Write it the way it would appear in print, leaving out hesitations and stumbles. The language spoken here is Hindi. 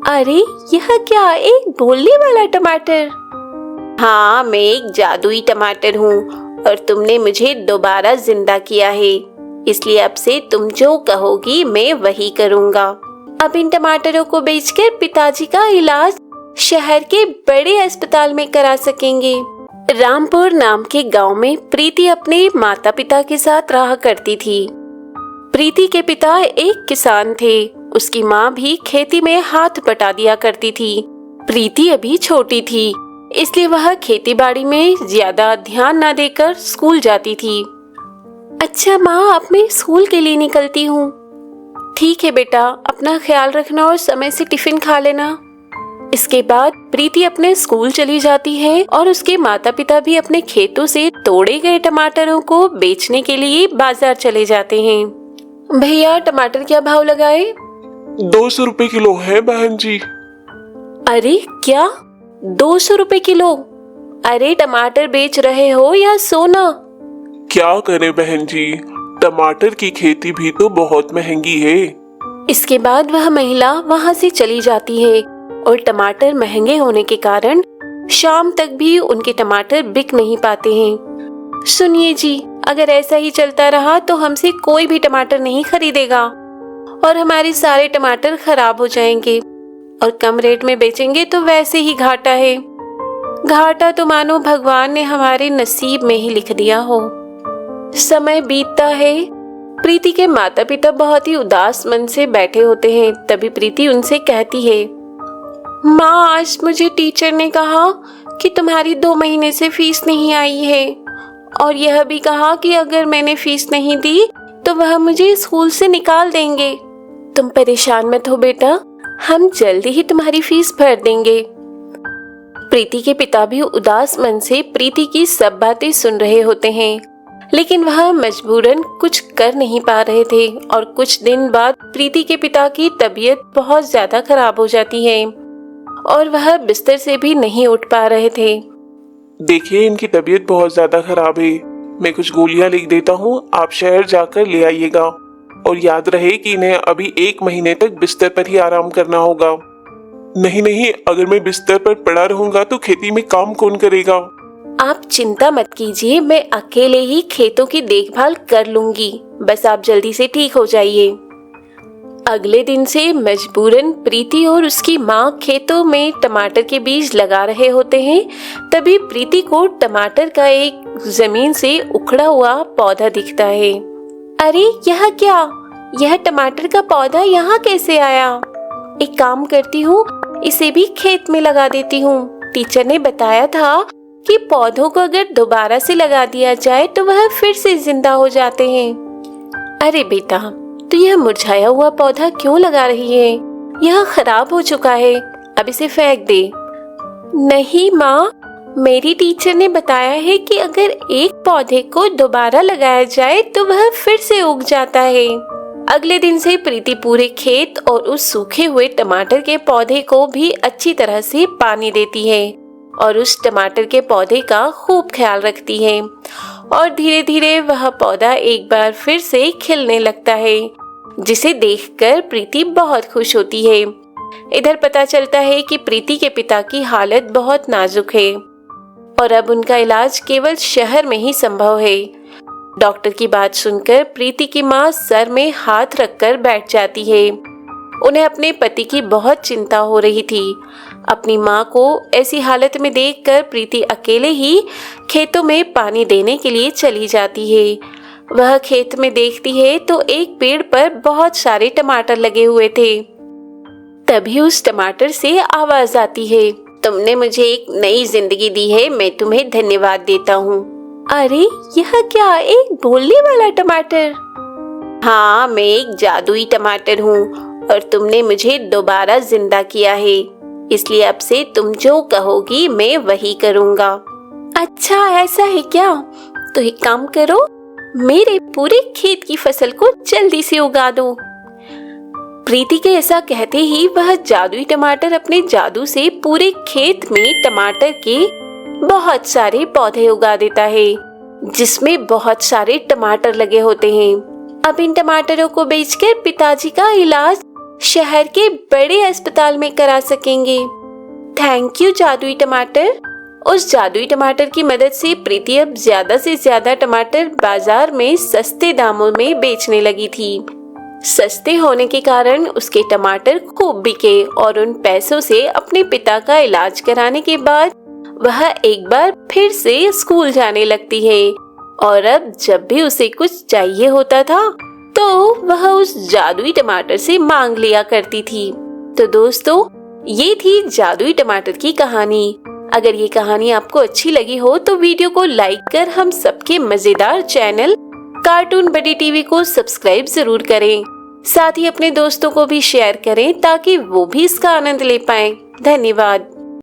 अरे यह क्या, एक बोलने वाला टमाटर? हाँ, मैं एक जादुई टमाटर हूँ और तुमने मुझे दोबारा जिंदा किया है, इसलिए अब से तुम जो कहोगी मैं वही करूँगा। अब इन टमाटरों को बेचकर पिताजी का इलाज शहर के बड़े अस्पताल में करा सकेंगे। रामपुर नाम के गांव में प्रीति अपने माता पिता के साथ रहा करती थी। प्रीति के पिता एक किसान थे। उसकी माँ भी खेती में हाथ बटा दिया करती थी। प्रीति अभी छोटी थी, इसलिए वह खेती बाड़ी में ज्यादा ध्यान न देकर स्कूल जाती थी। अच्छा माँ, अब मैं स्कूल के लिए निकलती हूँ। ठीक है बेटा, अपना ख्याल रखना और समय से टिफिन खा लेना। इसके बाद प्रीति अपने स्कूल चली जाती है और उसके माता पिता भी अपने खेतों से तोड़े गए टमाटरों को बेचने के लिए बाजार चले जाते हैं। भैया, टमाटर क्या भाव लगाए? 200 रुपए किलो है बहन जी। अरे क्या, 200 रुपए किलो? अरे टमाटर बेच रहे हो या सोना? क्या करे बहन जी, टमाटर की खेती भी तो बहुत महंगी है। इसके बाद वह महिला वहां से चली जाती है और टमाटर महंगे होने के कारण शाम तक भी उनके टमाटर बिक नहीं पाते हैं। सुनिए जी, अगर ऐसा ही चलता रहा तो हमसे कोई भी टमाटर नहीं खरीदेगा और हमारे सारे टमाटर खराब हो जाएंगे और कम रेट में बेचेंगे तो वैसे ही घाटा है। घाटा तो मानो भगवान ने हमारे नसीब में ही लिख दिया हो। समय बीतता है। प्रीति के माता पिता बहुत ही उदास मन से बैठे होते हैं। तभी प्रीति उनसे कहती है, माँ, आज मुझे टीचर ने कहा कि तुम्हारी 2 महीने से फीस नहीं आई है और यह भी कहा कि अगर मैंने फीस नहीं दी तो वह मुझे स्कूल से निकाल देंगे। तुम परेशान मत हो बेटा, हम जल्दी ही तुम्हारी फीस भर देंगे। प्रीति के पिता भी उदास मन से प्रीति की सब बातें सुन रहे होते हैं, लेकिन वह मजबूरन कुछ कर नहीं पा रहे थे और कुछ दिन बाद प्रीति के पिता की तबीयत बहुत ज्यादा खराब हो जाती है और वह बिस्तर से भी नहीं उठ पा रहे थे। देखिए, इनकी तबीयत बहुत ज्यादा खराब है। मैं कुछ गोलियां लिख देता हूँ, आप शहर जाकर ले आइएगा और याद रहे कि इन्हें अभी 1 महीने तक बिस्तर पर ही आराम करना होगा। नहीं, अगर मैं बिस्तर पर पड़ा रहूंगा तो खेती में काम कौन करेगा? आप चिंता मत कीजिए, मैं अकेले ही खेतों की देखभाल कर लूंगी, बस आप जल्दी से ठीक हो जाइए। अगले दिन से मजबूरन प्रीति और उसकी माँ खेतों में टमाटर के बीज लगा रहे होते हैं। तभी प्रीति को टमाटर का एक जमीन से उखड़ा हुआ पौधा दिखता है। अरे यह क्या, यह टमाटर का पौधा यहाँ कैसे आया? एक काम करती हूँ, इसे भी खेत में लगा देती हूँ। टीचर ने बताया था कि पौधों को अगर दोबारा से लगा दिया जाए तो वह फिर से जिंदा हो जाते हैं। अरे बेटा, तो यह मुरझाया हुआ पौधा क्यों लगा रही है? यह खराब हो चुका है, अब इसे फेंक दे। नहीं माँ, मेरी टीचर ने बताया है कि अगर एक पौधे को दोबारा लगाया जाए तो वह फिर से उग जाता है। अगले दिन से प्रीति पूरे खेत और उस सूखे हुए टमाटर के पौधे को भी अच्छी तरह से पानी देती है और उस टमाटर के पौधे का खूब ख्याल रखती है और धीरे धीरे वह पौधा एक बार फिर से खिलने लगता है, जिसे देखकर प्रीति बहुत खुश होती है। इधर पता चलता है कि प्रीति के पिता की हालत बहुत नाजुक है और अब उनका इलाज केवल शहर में ही संभव है। डॉक्टर की बात सुनकर प्रीति की माँ सर में हाथ रखकर बैठ जाती है। उन्हें अपने पति की बहुत चिंता हो रही थी। अपनी माँ को ऐसी हालत में देखकर प्रीति अकेले ही खेतों में पानी देने के लिए चली जाती है। वह खेत में देखती है तो एक पेड़ पर बहुत सारे टमाटर लगे हुए थे। तभी उस टमाटर से आवाज आती है, तुमने मुझे एक नई जिंदगी दी है, मैं तुम्हें धन्यवाद देता हूँ। अरे यह क्या, एक बोलने वाला टमाटर? हाँ, मैं एक जादुई टमाटर हूँ और तुमने मुझे दोबारा जिंदा किया है, इसलिए अब से तुम जो कहोगी मैं वही करूँगा। अच्छा ऐसा है क्या? तो एक काम करो, मेरे पूरे खेत की फसल को जल्दी से उगा दो। प्रीति के ऐसा कहते ही वह जादुई टमाटर अपने जादू से पूरे खेत में टमाटर के बहुत सारे पौधे उगा देता है, जिसमें बहुत सारे टमाटर लगे होते हैं। अब इन टमाटरों को बेचकर पिताजी का इलाज शहर के बड़े अस्पताल में करा सकेंगे। थैंक यू जादुई टमाटर। उस जादुई टमाटर की मदद से प्रीति अब ज्यादा से ज्यादा टमाटर बाजार में सस्ते दामों में बेचने लगी थी। सस्ते होने के कारण उसके टमाटर खूब बिके और उन पैसों से अपने पिता का इलाज कराने के बाद वह एक बार फिर से स्कूल जाने लगती है। और अब जब भी उसे कुछ चाहिए होता था तो वह उस जादुई टमाटर से मांग लिया करती थी। तो दोस्तों, ये थी जादुई टमाटर की कहानी। अगर ये कहानी आपको अच्छी लगी हो तो वीडियो को लाइक कर हम सबके मजेदार चैनल कार्टून बडी टीवी को सब्सक्राइब जरूर करें। साथ ही अपने दोस्तों को भी शेयर करें ताकि वो भी इसका आनंद ले पाएं। धन्यवाद।